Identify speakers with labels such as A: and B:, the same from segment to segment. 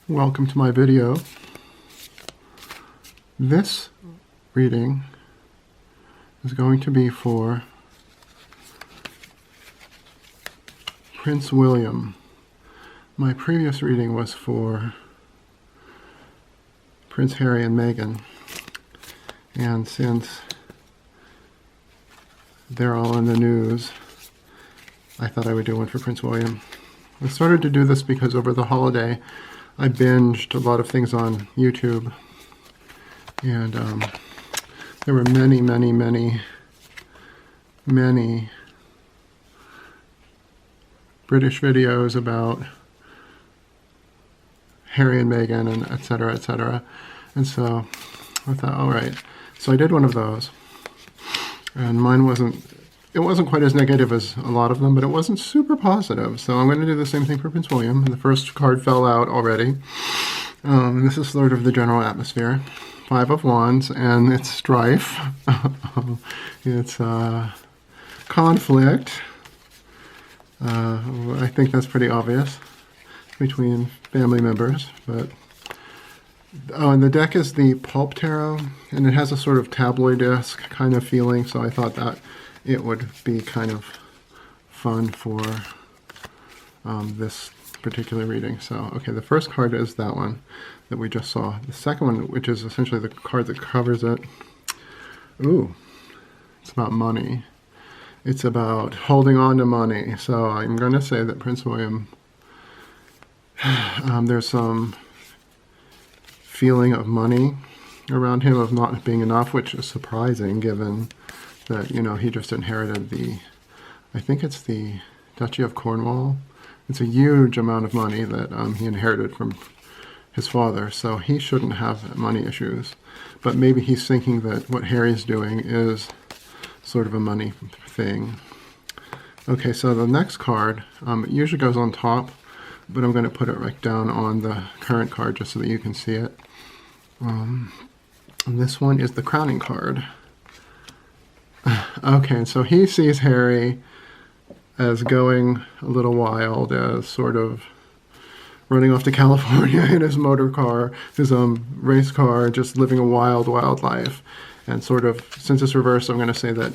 A: Welcome to my video. This reading is going to be for Prince William. My previous reading was for Prince Harry and Meghan, and since they're all in the news, I thought I would do one for Prince William. I started to do this because over the holiday I binged a lot of things on YouTube, and there were many British videos about Harry and Meghan and etc., etc. And so I thought, all right. So I did one of those, and mine wasn't quite as negative as a lot of them, but it wasn't super positive. So I'm going to do the same thing for Prince William. The first card fell out already. This is sort of the general atmosphere. 5 of Wands, and it's strife. It's conflict. I think that's pretty obvious between family members. But and the deck is the Pulp Tarot, and it has a sort of tabloid-esque kind of feeling, so I thought that it would be kind of fun for this particular reading. So, okay, the first card is that one that we just saw. The second one, which is essentially the card that covers it, ooh, it's about money. It's about holding on to money. So I'm going to say that Prince William, there's some feeling of money around him, of not being enough, which is surprising given that, you know, he just inherited I think it's the Duchy of Cornwall. It's a huge amount of money that he inherited from his father, so he shouldn't have money issues. But maybe he's thinking that what Harry's doing is sort of a money thing. Okay, so the next card, it usually goes on top, but I'm going to put it right down on the current card just so that you can see it. And this one is the crowning card. Okay, so he sees Harry as going a little wild, as sort of running off to California in his motor car, his race car, just living a wild life. And sort of, since it's reversed, I'm going to say that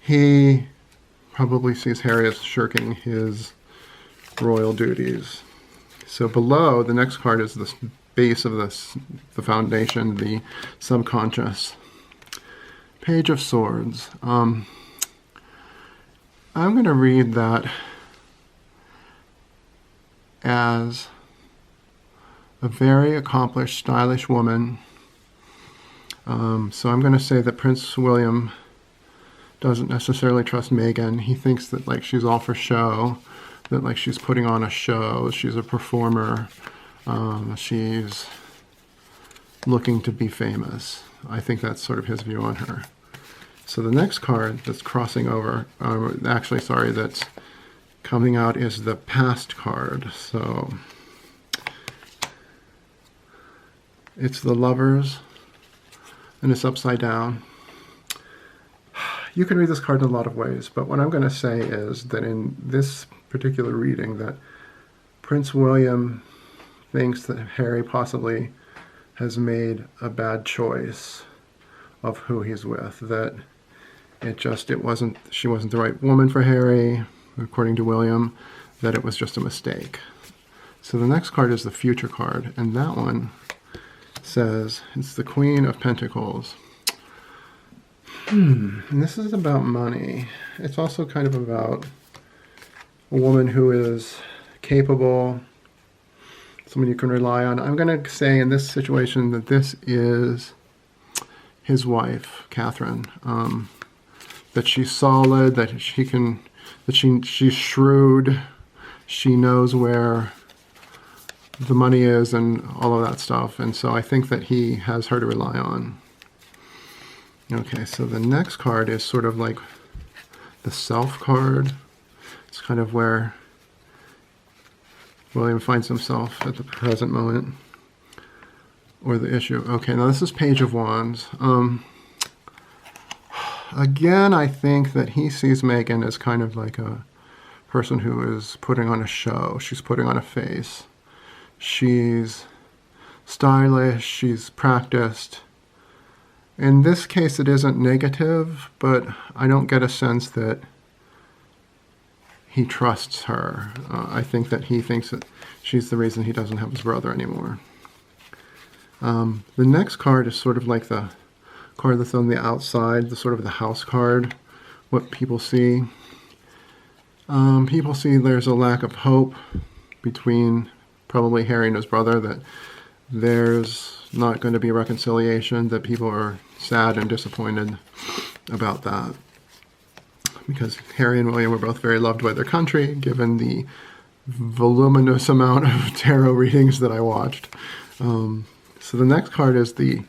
A: he probably sees Harry as shirking his royal duties. So below, the next card is the base of the foundation, the subconscious. Page of Swords. I'm going to read that as a very accomplished, stylish woman. So I'm going to say that Prince William doesn't necessarily trust Meghan. He thinks that, like, she's all for show, that, like, she's putting on a show, she's a performer, she's looking to be famous. I think that's sort of his view on her. So the next card that's crossing over, that's coming out is the past card. So it's the Lovers, and it's upside down. You can read this card in a lot of ways, but what I'm going to say is that in this particular reading, that Prince William thinks that Harry possibly has made a bad choice of who he's with, that she wasn't the right woman for Harry, according to William, that it was just a mistake. So the next card is the Future card, and that one says, it's the Queen of Pentacles. And this is about money. It's also kind of about a woman who is capable, someone you can rely on. I'm going to say in this situation that this is his wife, Catherine. That she's solid, that she's shrewd, she knows where the money is and all of that stuff. And so I think that he has her to rely on. Okay, so the next card is sort of like the Self card. It's kind of where William finds himself at the present moment, or the issue. Okay, now this is Page of Wands. Again, I think that he sees Meghan as kind of like a person who is putting on a show. She's putting on a face. She's stylish, she's practiced. In this case, it isn't negative, but I don't get a sense that he trusts her. I think that he thinks that she's the reason he doesn't have his brother anymore. The next card is sort of like the card that's on the outside, the sort of the house card, what people see. People see there's a lack of hope between probably Harry and his brother, that there's not going to be reconciliation, that people are sad and disappointed about that. Because Harry and William were both very loved by their country, given the voluminous amount of tarot readings that I watched. So the next card is the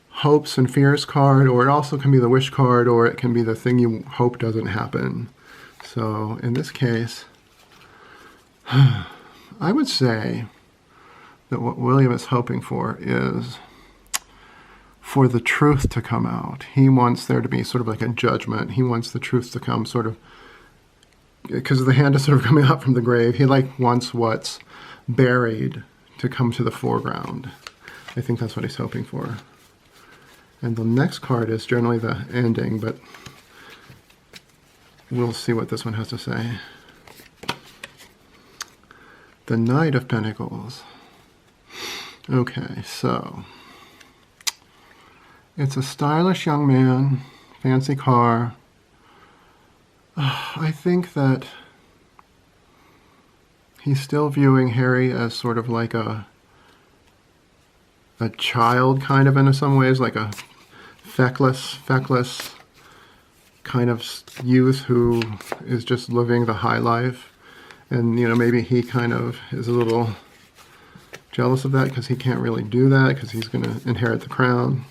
A: hopes and fears card, or it also can be the wish card, or it can be the thing you hope doesn't happen. So in this case, I would say that what William is hoping for is for the truth to come out. He wants there to be sort of like a judgment. He wants the truth to come sort of, because the hand is sort of coming out from the grave. He wants what's buried to come to the foreground. I think that's what he's hoping for. And the next card is generally the ending, but we'll see what this one has to say. The Knight of Pentacles. Okay, so it's a stylish young man, fancy car. I think that he's still viewing Harry as sort of like a child, kind of, in some ways, like a feckless kind of youth who is just living the high life. And, you know, maybe he kind of is a little jealous of that because he can't really do that because he's going to inherit the crown.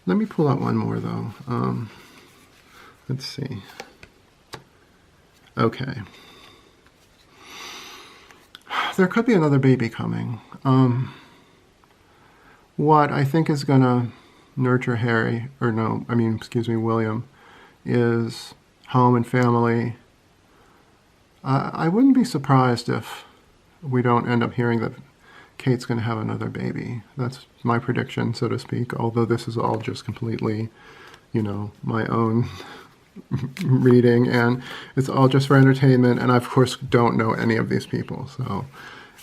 A: Let me pull out one more, though. Let's see. Okay. There could be another baby coming. What I think is going to nurture William, is home and family. I wouldn't be surprised if we don't end up hearing that Kate's going to have another baby. That's my prediction, so to speak, although this is all just completely, my own reading, and it's all just for entertainment, and I, of course, don't know any of these people,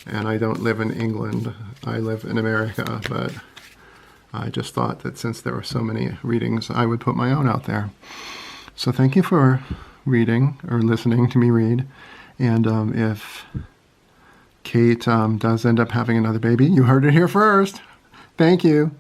A: and I don't live in England. I live in America, but I just thought that since there were so many readings, I would put my own out there. So thank you for reading or listening to me read. And if Kate does end up having another baby, you heard it here first. Thank you.